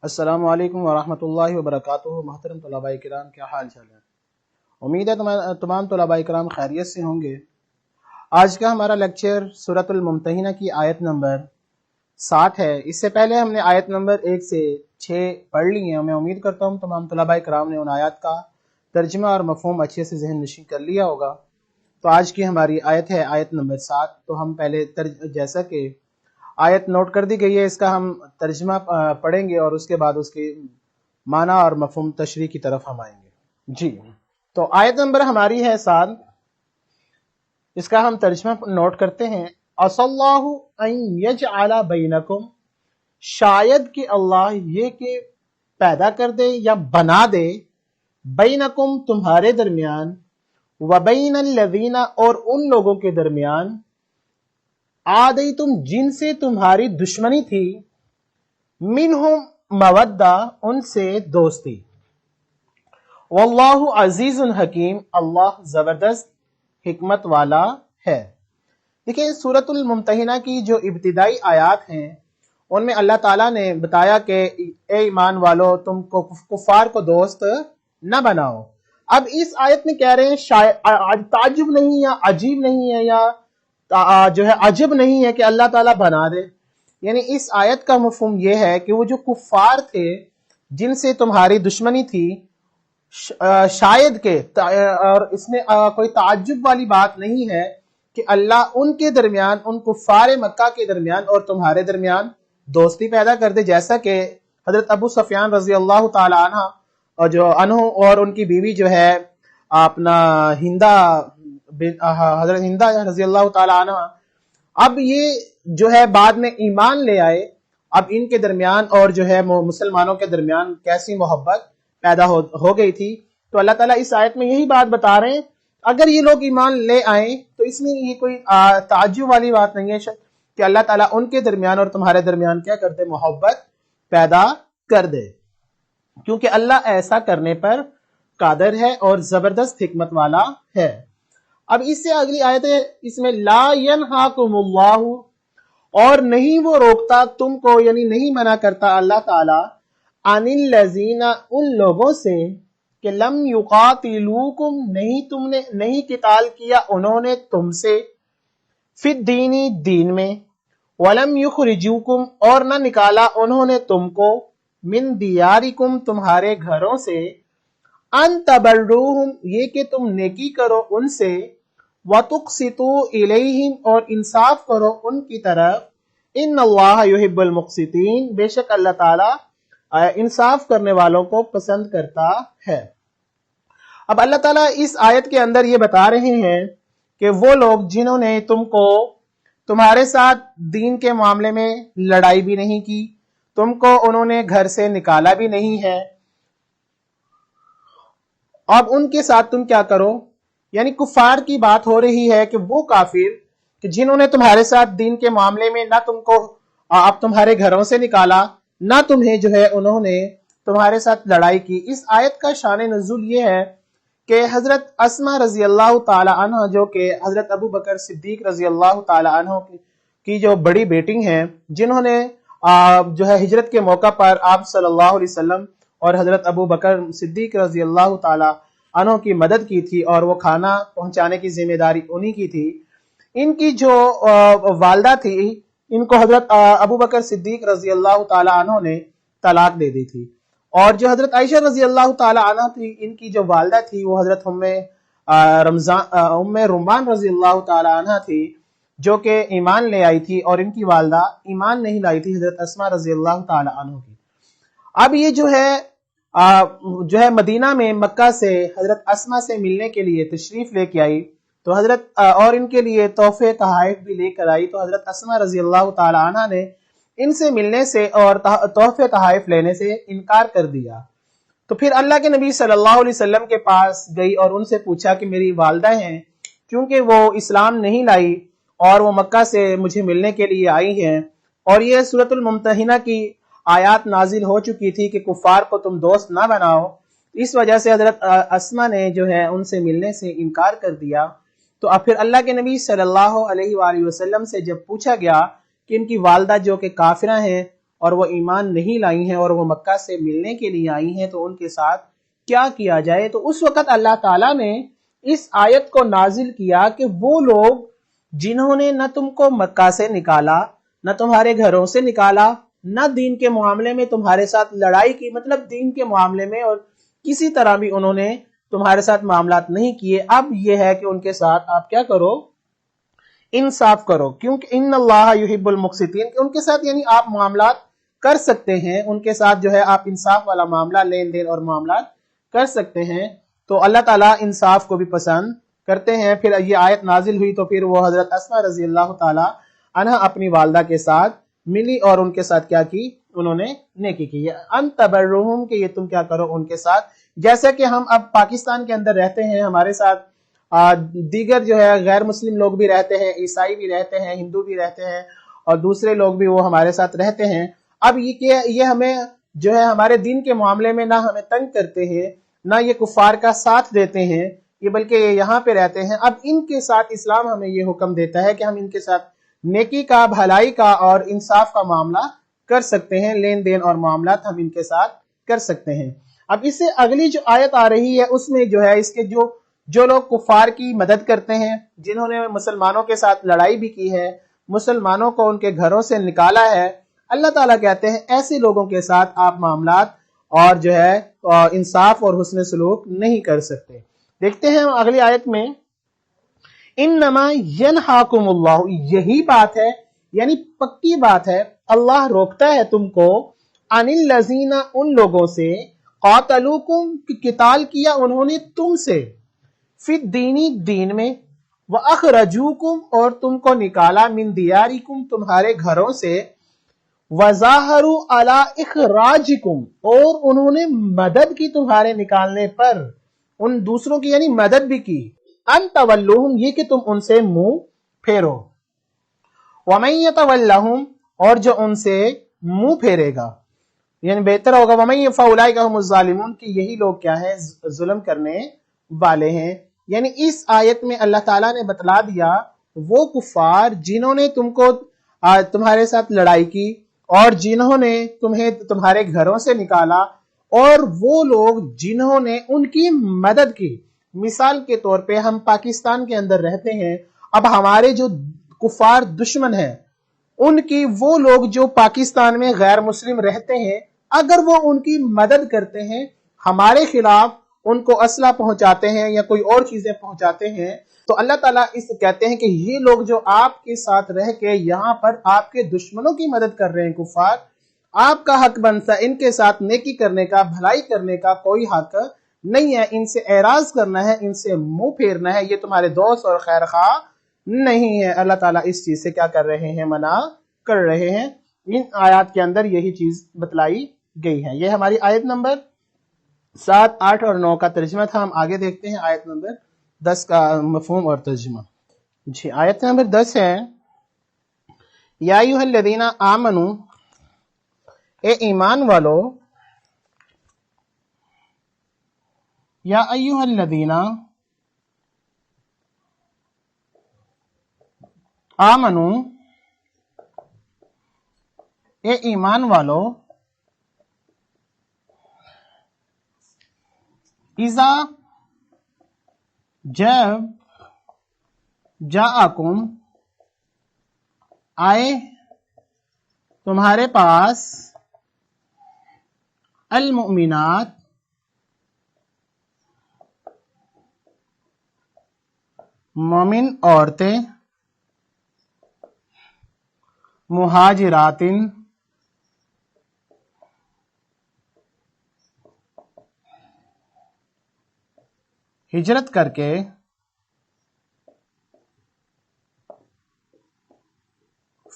السلام علیکم ورحمۃ اللہ وبرکاتہ۔ محترم طلباء کرام، کیا حال چال ہے؟ امید ہے تمام طلباء کرام خیریت سے ہوں گے۔ آج کا ہمارا لیکچر سورۃ الممتحنہ کی آیت نمبر 60 ہے۔ اس سے پہلے ہم نے آیت نمبر 1 سے 6 پڑھ لی ہیں۔ میں امید کرتا ہوں تمام طلباء کرام نے ان آیات کا ترجمہ اور مفہوم اچھے سے ذہن نشین کر لیا ہوگا۔ تو آج کی ہماری آیت ہے آیت نمبر 7۔ تو ہم پہلے جیسا کہ آیت نوٹ کر دی گئی ہے، اس کا ہم ترجمہ پڑھیں گے اور اس کے بعد اس کے معنی اور مفہوم تشریح کی طرف ہم آئیں گے۔ جی، تو آیت نمبر ہماری ہے 7، اس کا ہم ترجمہ نوٹ کرتے ہیں۔ عَسَى اللَّهُ أَن يَجْعَلَ بَيْنَكُمْ، شاید کہ اللہ یہ کہ پیدا کر دے یا بنا دے، بینکم تمہارے درمیان، وبین الذین اور ان لوگوں کے درمیان، عادیتم جن سے تمہاری دشمنی تھی، منہم مودہ ان سے دوستی، واللہ عزیز حکیم اللہ زبردست حکمت والا ہے۔ دیکھیں، سورۃ الممتحنہ کی جو ابتدائی آیات ہیں ان میں اللہ تعالیٰ نے بتایا کہ اے ایمان والو، تم کو کفار کو دوست نہ بناؤ۔ اب اس آیت میں کہہ رہے ہیں شاید تعجب نہیں یا عجیب نہیں ہے یا جو ہے عجب نہیں ہے کہ اللہ تعالیٰ بنا دے، یعنی اس آیت کا مفہوم یہ ہے کہ وہ جو کفار تھے جن سے تمہاری دشمنی تھی، شاید کہ، اور اس میں کوئی تعجب والی بات نہیں ہے کہ اللہ ان کے درمیان، ان کفار مکہ کے درمیان اور تمہارے درمیان دوستی پیدا کر دے، جیسا کہ حضرت ابو سفیان رضی اللہ تعالی عنہ اور ان کی بیوی جو ہے اپنا حضرت ہندہ رضی اللہ تعالی عنہ، اب یہ جو ہے بعد میں ایمان لے آئے۔ اب ان کے درمیان اور جو ہے مسلمانوں کے درمیان کیسی محبت پیدا ہو گئی تھی۔ تو اللہ تعالیٰ اس آیت میں یہی بات بتا رہے ہیں، اگر یہ لوگ ایمان لے آئیں تو اس میں یہ کوئی تعجب والی بات نہیں ہے کہ اللہ تعالیٰ ان کے درمیان اور تمہارے درمیان کیا کر دے، محبت پیدا کر دے، کیونکہ اللہ ایسا کرنے پر قادر ہے اور زبردست حکمت والا ہے۔ اب اس سے اگلی آیت ہے، اس میں لا ینہاکم اللہ، اور نہیں وہ روکتا تم کو، یعنی نہیں منع کرتا اللہ تعالی، عن الذین ان لوگوں سے کہ لم یقاتلوکم نہیں قتال کیا انہوں نے تم سے، فی الدین دین میں، ولم یخرجوکم اور نہ نکالا انہوں نے تم کو، من دیارکم تمہارے گھروں سے، ان تبروہم یہ کہ تم نیکی کرو ان سے، وتقسطوا الیہم اور انصاف کرو ان کی طرف، ان اللہ یحب المقسطین بے شک اللہ تعالی انصاف کرنے والوں کو پسند کرتا ہے۔ اب اللہ تعالیٰ اس آیت کے اندر یہ بتا رہے ہیں کہ وہ لوگ جنہوں نے تمہارے ساتھ دین کے معاملے میں لڑائی بھی نہیں کی، تم کو انہوں نے گھر سے نکالا بھی نہیں ہے، اب ان کے ساتھ تم کیا کرو، یعنی کفار کی بات ہو رہی ہے کہ وہ کافر کہ جنہوں نے تمہارے ساتھ دین کے معاملے میں نہ تم کو اب تمہارے گھروں سے نکالا، نہ تمہیں جو ہے انہوں نے تمہارے ساتھ لڑائی کی۔ اس آیت کا شان نزول یہ ہے کہ حضرت اسماء رضی اللہ تعالی عنہ، جو کہ حضرت ابو بکر صدیق رضی اللہ تعالی عنہ کی جو بڑی بیٹی ہیں، جنہوں نے جو ہے ہجرت کے موقع پر آپ صلی اللہ علیہ وسلم اور حضرت ابو بکر صدیق رضی اللہ تعالی عنہ کی مدد کی تھی اور وہ کھانا پہنچانے کی ذمہ داری انہی کی تھی، ان کی جو والدہ تھی ان کو حضرت ابو بکر صدیق رضی اللہ تعالی عنہ نے طلاق دے دی تھی، اور جو حضرت عائشہ رضی اللہ تعالی عنہ تھی ان کی جو والدہ تھی وہ حضرت ام رمان رضی اللہ تعالی عنہ تھی، جو کہ ایمان لے آئی تھی، اور ان کی والدہ ایمان نہیں لائی تھی حضرت اسماء رضی اللہ تعالی عنہ کی۔ اب یہ جو ہے مدینہ میں مکہ سے حضرت اسماء سے ملنے کے لیے تشریف لے کے آئی، تو حضرت اور ان کے لیے تحفے تحائف بھی لے کر آئی، تو حضرت اسماء رضی اللہ تعالی عنہ نے ان سے ملنے سے اور تحفے تحائف لینے سے انکار کر دیا۔ تو پھر اللہ کے نبی صلی اللہ علیہ وسلم کے پاس گئی اور ان سے پوچھا کہ میری والدہ ہیں، کیونکہ وہ اسلام نہیں لائی اور وہ مکہ سے مجھے ملنے کے لیے آئی ہیں، اور یہ سورۃ الممتحنہ کی آیات نازل ہو چکی تھی کہ کفار کو تم دوست نہ بناؤ، اس وجہ سے حضرت اسماء نے جو ہے ان سے ملنے سے انکار کر دیا۔ تو اب پھر اللہ کے نبی صلی اللہ علیہ وآلہ وسلم سے جب پوچھا گیا کہ ان کی والدہ جو کہ کافرہ ہیں اور وہ ایمان نہیں لائی ہیں اور وہ مکہ سے ملنے کے لیے آئی ہیں تو ان کے ساتھ کیا کیا جائے، تو اس وقت اللہ تعالیٰ نے اس آیت کو نازل کیا کہ وہ لوگ جنہوں نے نہ تم کو مکہ سے نکالا، نہ تمہارے گھروں سے نکالا، نہ دین کے معاملے میں تمہارے ساتھ لڑائی کی، مطلب دین کے معاملے میں اور کسی طرح بھی انہوں نے تمہارے ساتھ معاملات نہیں کیے، اب یہ ہے کہ ان کے ساتھ آپ کیا کرو، انصاف کرو، کیونکہ ان اللہ یحب المقسطین، ان کے ساتھ یعنی آپ معاملات کر سکتے ہیں، ان کے ساتھ جو ہے آپ انصاف والا معاملہ، لین دین اور معاملات کر سکتے ہیں۔ تو اللہ تعالیٰ انصاف کو بھی پسند کرتے ہیں۔ پھر یہ آیت نازل ہوئی تو پھر وہ حضرت اسماء رضی اللہ تعالی عنہا اپنی والدہ کے ساتھ ملی اور ان کے ساتھ کیا کی، انہوں نے نیکی کی، ان تبرہم، کہ یہ تم کیا کرو ان کے ساتھ، جیسے کہ ہم اب پاکستان کے اندر رہتے ہیں، ہمارے ساتھ دیگر جو ہے غیر مسلم لوگ بھی رہتے ہیں، عیسائی بھی رہتے ہیں، ہندو بھی رہتے ہیں اور دوسرے لوگ بھی وہ ہمارے ساتھ رہتے ہیں۔ اب یہ ہمیں جو ہے ہمارے دین کے معاملے میں نہ ہمیں تنگ کرتے ہیں، نہ یہ کفار کا ساتھ دیتے ہیں، یہ بلکہ یہ یہاں پہ رہتے ہیں۔ اب ان کے ساتھ اسلام ہمیں یہ حکم دیتا ہے کہ ہم ان کے ساتھ نیکی کا، بھلائی کا اور انصاف کا معاملہ کر سکتے ہیں، لین دین اور معاملات ہم ان کے ساتھ کر سکتے ہیں۔ اب اس سے اگلی جو آیت آ رہی ہے اس میں جو ہے اس کے جو لوگ کفار کی مدد کرتے ہیں، جنہوں نے مسلمانوں کے ساتھ لڑائی بھی کی ہے، مسلمانوں کو ان کے گھروں سے نکالا ہے، اللہ تعالیٰ کہتے ہیں ایسے لوگوں کے ساتھ آپ معاملات اور جو ہے انصاف اور حسن سلوک نہیں کر سکتے۔ دیکھتے ہیں اگلی آیت میں، انما ینہاکم اللہ، یہی بات ہے یعنی پکی بات ہے، اللہ روکتا ہے تم کو، عن الذین، ان لوگوں سے، قاتلوکم، کہ قتال کیا انہوں نے تم سے، فی الدینی، دین میں، واخرجوکم، اور تم کو نکالا، من دیارکم، تمہارے گھروں سے، وظاہروا علی اخراجکم، اور انہوں نے مدد کی تمہارے نکالنے پر، ان دوسروں کی یعنی مدد بھی کی، ان تولوہم، یہ کہ تم ان سے منہ پھیرو، ومن یتولہم، اور جو ان سے منہ پھیرے گا، یعنی بہتر ہوگا ومن فاولئک هم الظالمون، کہ یہی لوگ کیا ہے، ظلم کرنے والے ہیں۔ یعنی اس آیت میں اللہ تعالیٰ نے بتلا دیا وہ کفار جنہوں نے تمہارے ساتھ لڑائی کی اور جنہوں نے تمہیں تمہارے گھروں سے نکالا، اور وہ لوگ جنہوں نے ان کی مدد کی۔ مثال کے طور پہ ہم پاکستان کے اندر رہتے ہیں، اب ہمارے جو کفار دشمن ہیں ان کی، وہ لوگ جو پاکستان میں غیر مسلم رہتے ہیں، اگر وہ ان کی مدد کرتے ہیں، ہمارے خلاف ان کو اسلحہ پہنچاتے ہیں یا کوئی اور چیزیں پہنچاتے ہیں، تو اللہ تعالیٰ اس کہتے ہیں کہ یہ لوگ جو آپ کے ساتھ رہ کے یہاں پر آپ کے دشمنوں کی مدد کر رہے ہیں کفار، آپ کا حق بنتا ہے ان کے ساتھ نیکی کرنے کا، بھلائی کرنے کا کوئی حق نہیں ہے، ان سے اعراض کرنا ہے، ان سے منہ پھیرنا ہے، یہ تمہارے دوست اور خیر خواہ نہیں ہے۔ اللہ تعالیٰ اس چیز سے کیا کر رہے ہیں، منع کر رہے ہیں۔ ان آیات کے اندر یہی چیز بتلائی گئی ہے۔ یہ ہماری آیت نمبر 7، 8 اور 9 کا ترجمہ تھا۔ ہم آگے دیکھتے ہیں آیت نمبر 10 کا مفہوم اور ترجمہ۔ جی، آیت نمبر 10 ہے، یا ایھا الذین آمنو، اے ایمان والو، یا ایھا الذین آمنو، اے ایمان والو، اذا، جب، جاءکم، آئے تمہارے پاس، المؤمنات، مومن عورتیں، مہاجراتن، ہجرت کر کے،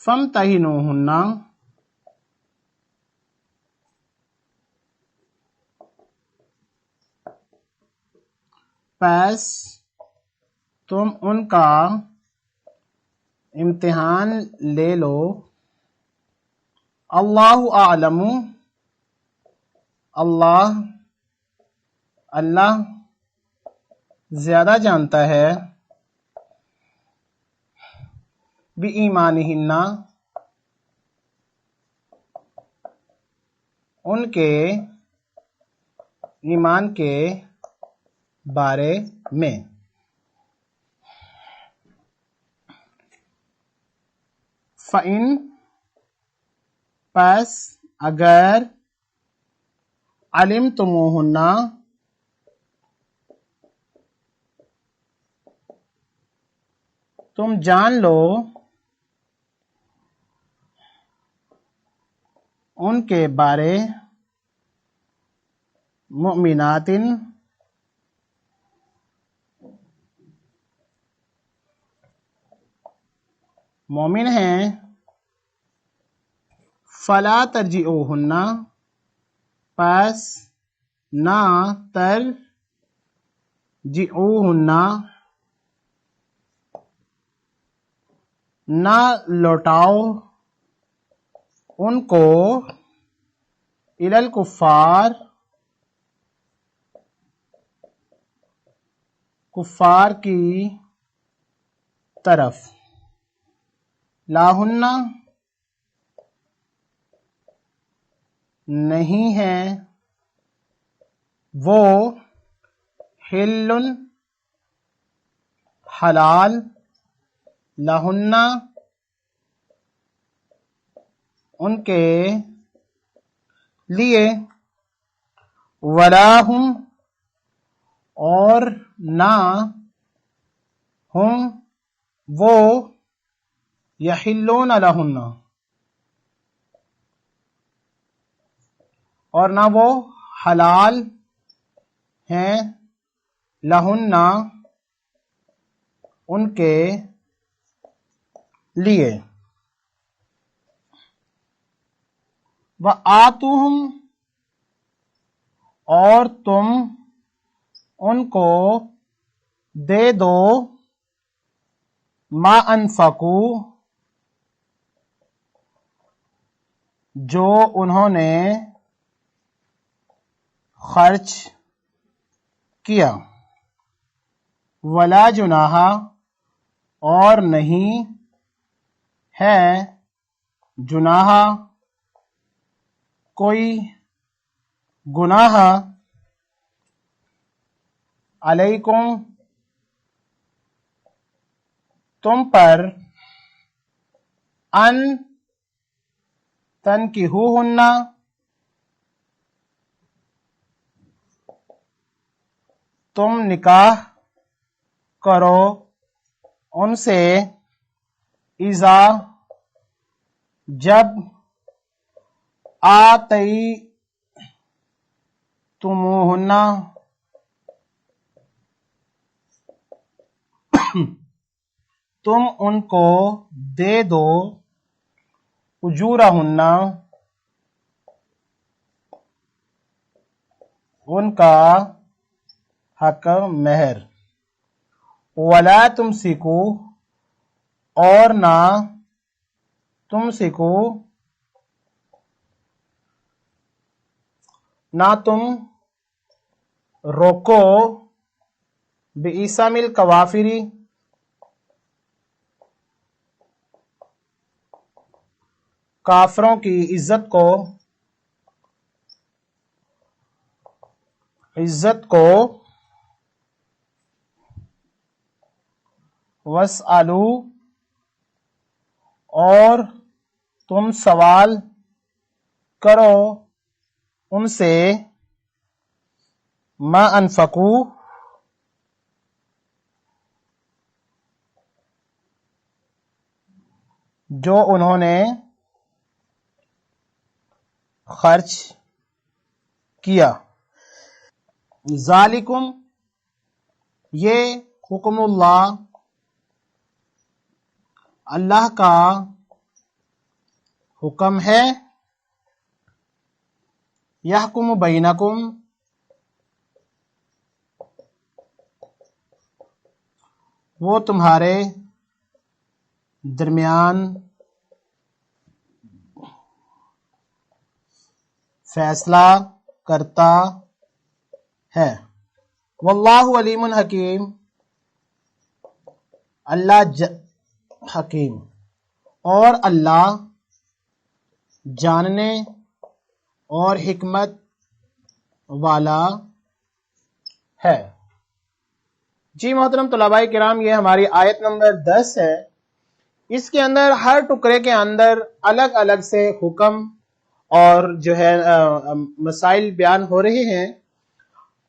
فامتحنوہن، پس تم ان کا امتحان لے لو، اللہ اعلم، اللہ زیادہ جانتا ہے، بِایمانہن، ان کے ایمان کے بارے میں. فَإِن، پس اگر علمتموہن، تم جان لو ان کے بارے، مؤمنات، مومن ہیں، فلا ترجعوہن، پس نہ ترجعوہن، نہ لوٹاؤ ان کو، الی الکفار، کفار کی طرف، لاہن، نہیں ہے وہ، حل، حلال، لہن، ان کے لیے، ولا ہم، اور نہ ہم وہ، یحلون لہن، اور نہ وہ حلال ہیں، لہن، ان کے لیے. وآتوہم، اور تم ان کو دے دو، ما انفقوا، جو انہوں نے خرچ کیا، ولا جناح، اور نہیں ہے جناح، کوئی گناہ، علیکم، تم پر، ان تنکحوہن، تم نکاح کرو ان سے، اذا، جب، آتیتموہن، تم ان کو دے دو، اجورہن، ان کا حق مہر، ولا تمسکوا، اور نہ تمسکوا، نہ تم روکو، بِإِثَامِ الکوافر، کافروں کی عزت کو، وَاسْأَلُوا، اور تم سوال کرو ان سے، ما انفقوا، جو انہوں نے خرچ کیا. ذالکم، یہ حکم اللہ کا حکم ہے، یحکم بینکم، وہ تمہارے درمیان فیصلہ کرتا ہے. واللہ علیم حکیم، اللہ حکیم اور اللہ جاننے اور حکمت والا ہے۔ جی محترم طلباء کرام، یہ ہماری آیت نمبر 10 ہے۔ اس کے اندر ہر ٹکڑے کے اندر الگ الگ سے حکم اور جو ہے مسائل بیان ہو رہے ہیں۔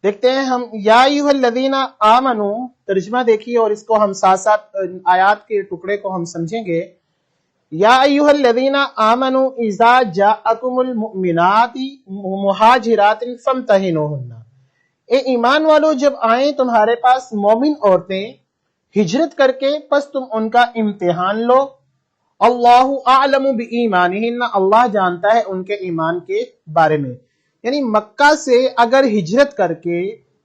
دیکھتے ہیں ہم، یا ایھا الذین آمنو، ترجمہ دیکھیے اور اس کو ہم ساتھ ساتھ آیات کے ٹکڑے کو ہم سمجھیں گے۔ یا ایھا الذین آمنو اذا جاءکم المؤمنات مہاجرات فامتحنوہن، اے ایمان والو جب آئیں تمہارے پاس مومن عورتیں ہجرت کر کے، پس تم ان کا امتحان لو۔ اللہ اعلم بایمانہن، اللہ جانتا ہے ان کے ایمان کے بارے میں۔ یعنی مکہ سے اگر ہجرت کر کے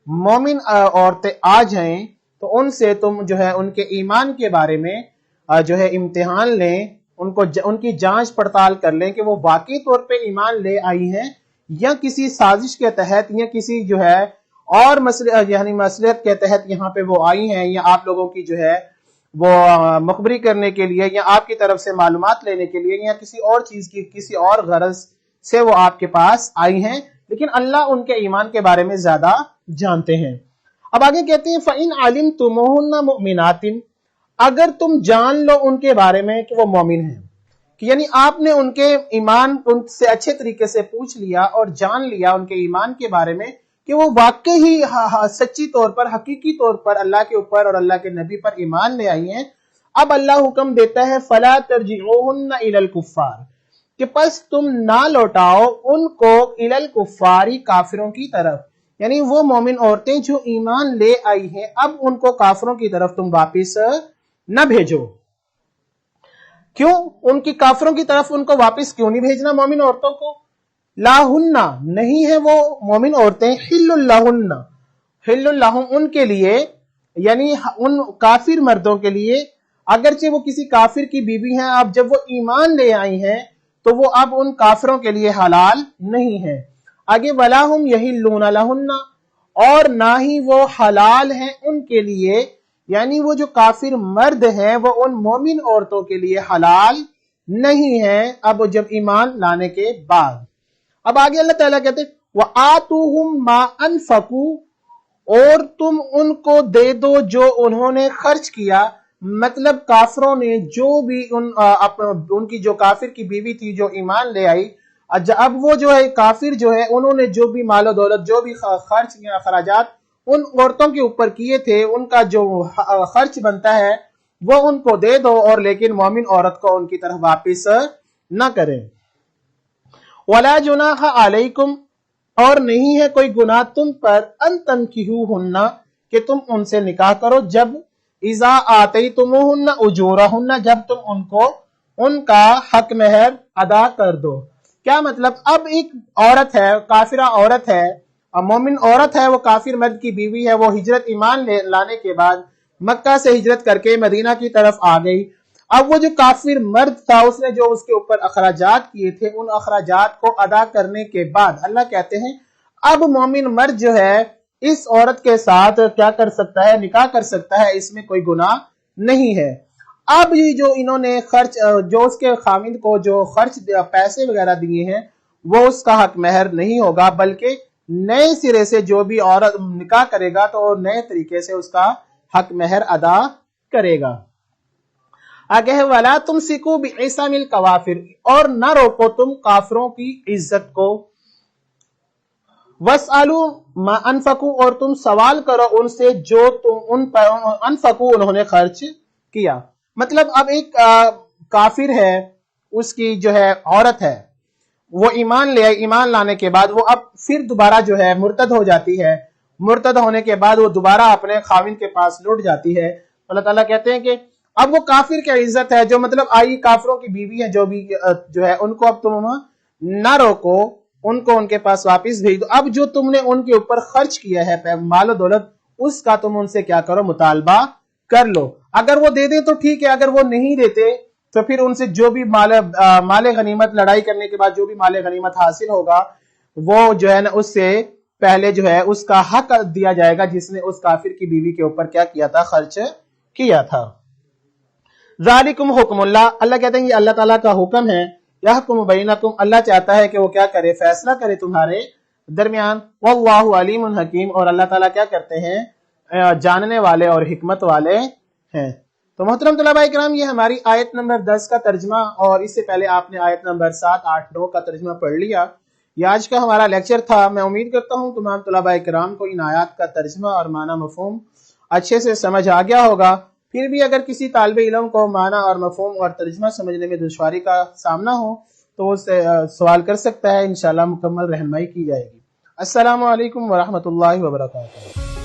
مومن عورتیں آ جائیں تو ان سے تم جو ہے ان کے ایمان کے بارے میں جو ہے امتحان لیں، ان کی جانچ پڑتال کر لیں کہ وہ واقعی طور پہ ایمان لے آئی ہیں یا کسی سازش کے تحت یا کسی جو ہے اور مصلحت کے تحت یہاں پہ وہ آئی ہیں، یا آپ لوگوں کی جو ہے وہ مخبری کرنے کے لیے یا آپ کی طرف سے معلومات لینے کے لیے یا کسی اور چیز کی کسی اور غرض سے وہ آپ کے پاس آئی ہیں، لیکن اللہ ان کے ایمان کے بارے میں زیادہ جانتے ہیں۔ اب آگے کہتے ہیں فَإِنْ عَلِمْتُمُوهُنَّ مُؤْمِنَاتٍ، اگر تم جان لو ان کے بارے میں کہ وہ مومن ہیں، کہ یعنی آپ نے ان کے ایمان ان سے اچھے طریقے سے پوچھ لیا اور جان لیا ان کے ایمان کے بارے میں کہ وہ واقعی ہی سچی طور پر حقیقی طور پر اللہ کے اوپر اور اللہ کے نبی پر ایمان لے آئی ہیں، اب اللہ حکم دیتا ہے فَلَا تَرْجِعُوهُنَّ إِلَى الْكُفَّارِ، کہ پس تم نہ لوٹاؤ ان کو الی الکفاری، کافروں کی طرف۔ یعنی وہ مومن عورتیں جو ایمان لے آئی ہیں اب ان کو کافروں کی طرف تم واپس نہ بھیجو۔ کیوں ان کی کافروں کی طرف ان کو واپس کیوں نہیں بھیجنا مومن عورتوں کو؟ لا ہن، نہیں ہے وہ مومن عورتیں، حل لہن، حل لہم، ان کے لیے، یعنی ان کافر مردوں کے لیے، اگرچہ وہ کسی کافر کی بیوی ہیں، اب جب وہ ایمان لے آئی ہیں تو وہ اب ان کافروں کے لیے حلال نہیں ہے۔ آگے ولا ہم یحلون لہن، اور نہ ہی وہ حلال ہیں ان کے لیے، یعنی وہ جو کافر مرد ہیں وہ ان مومن عورتوں کے لیے حلال نہیں ہیں اب جب ایمان لانے کے بعد۔ اب آگے اللہ تعالیٰ کہتے ہیں وَآتُوهُمْ مَا أَنفَقُوا، اور تم ان کو دے دو جو انہوں نے خرچ کیا، مطلب کافروں نے جو بھی ان کی جو کافر کی بیوی تھی جو ایمان لے آئی، اب وہ جو ہے کافر جو ہے انہوں نے جو بھی مال و دولت جو بھی خرچ یا اخراجات ان عورتوں کے اوپر کیے تھے، ان کا جو خرچ بنتا ہے وہ ان کو دے دو، اور لیکن مومن عورت کو ان کی طرف واپس نہ کریں۔ وَلَا جُنَاحَ عَلَيْكُمْ، اور نہیں ہے کوئی گناہ تم پر، ان تنکحوہن، کہ تم ان سے نکاح کرو، جب اذا آتیتموہن اجورہن، جب تم ان کو ان کا حق مہر ادا کر دو۔ کیا مطلب؟ اب ایک عورت ہے، کافرہ عورت ہے، مومن عورت ہے، وہ کافر مرد کی بیوی ہے، وہ ہجرت ایمان لانے کے بعد مکہ سے ہجرت کر کے مدینہ کی طرف آ گئی۔ اب وہ جو کافر مرد تھا اس نے جو اس کے اوپر اخراجات کیے تھے، ان اخراجات کو ادا کرنے کے بعد اللہ کہتے ہیں اب مومن مرد جو ہے اس عورت کے ساتھ کیا کر سکتا ہے؟ نکاح کر سکتا ہے، اس میں کوئی گناہ نہیں ہے۔ اب یہ جو انہوں نے خرچ، جو اس کے خاوند کو جو خرچ پیسے وغیرہ دیے ہیں وہ اس کا حق مہر نہیں ہوگا، بلکہ نئے سرے سے جو بھی عورت نکاح کرے گا تو نئے طریقے سے اس کا حق مہر ادا کرے گا۔ آگے ہے وَلَا تُمْسِكُوا بِعِصَمِ الْكَوَافِرِ، اور نہ روکو تم کافروں کی عزت کو۔ وَاسْأَلُوا مَا أَنفَقُوا، اور تم سوال کرو ان سے جو تم ان پر انفقوا انہوں نے خرچ کیا۔ مطلب اب ایک کافر ہے، اس کی جو ہے عورت ہے، وہ ایمان لے آئی، ایمان لانے کے بعد وہ اب پھر دوبارہ جو ہے مرتد ہو جاتی ہے، مرتد ہونے کے بعد وہ دوبارہ اپنے خاوند کے پاس لوٹ جاتی ہے۔ اللہ تعالیٰ کہتے ہیں کہ اب وہ کافر کی عزت ہے، جو مطلب آئی کافروں کی بیوی ہے جو بھی جو ہے، ان کو اب تم نہ روکو، ان کو ان کے پاس واپس بھیج دو۔ اب جو تم نے ان کے اوپر خرچ کیا ہے مال و دولت، اس کا تم ان سے کیا کرو؟ مطالبہ کر لو۔ اگر وہ دے دیں تو ٹھیک ہے، اگر وہ نہیں دیتے تو پھر ان سے جو بھی مال غنیمت، لڑائی کرنے کے بعد جو بھی مال غنیمت حاصل ہوگا وہ جو ہے نا اس سے پہلے جو ہے اس کا حق دیا جائے گا جس نے اس کافر کی بیوی کے اوپر کیا کیا تھا؟ خرچ کیا تھا۔ ذالکم حکم اللہ، اللہ کہتے ہیں یہ اللہ تعالیٰ کا حکم ہے، یحکم بینکم، اللہ چاہتا ہے کہ وہ کیا کرے، فیصلہ کرے تمہارے درمیان، واللہ علیم حکیم، اور اللہ تعالیٰ کیا کرتے ہیں، جاننے والے اور حکمت والے ہیں۔ تو محترم طلباء کرام، یہ ہماری آیت نمبر 10 کا ترجمہ، اور اس سے پہلے آپ نے آیت نمبر 7، 8، 9 کا ترجمہ پڑھ لیا۔ یہ آج کا ہمارا لیکچر تھا۔ میں امید کرتا ہوں تمام طلباء کرام کو ان آیات کا ترجمہ اور معنی مفہوم اچھے سے سمجھ آ گیا ہوگا۔ پھر بھی اگر کسی طالب علم کو معنی اور مفہوم اور ترجمہ سمجھنے میں دشواری کا سامنا ہو تو وہ سوال کر سکتا ہے، انشاءاللہ مکمل رہنمائی کی جائے گی۔ السلام علیکم ورحمۃ اللہ وبرکاتہ۔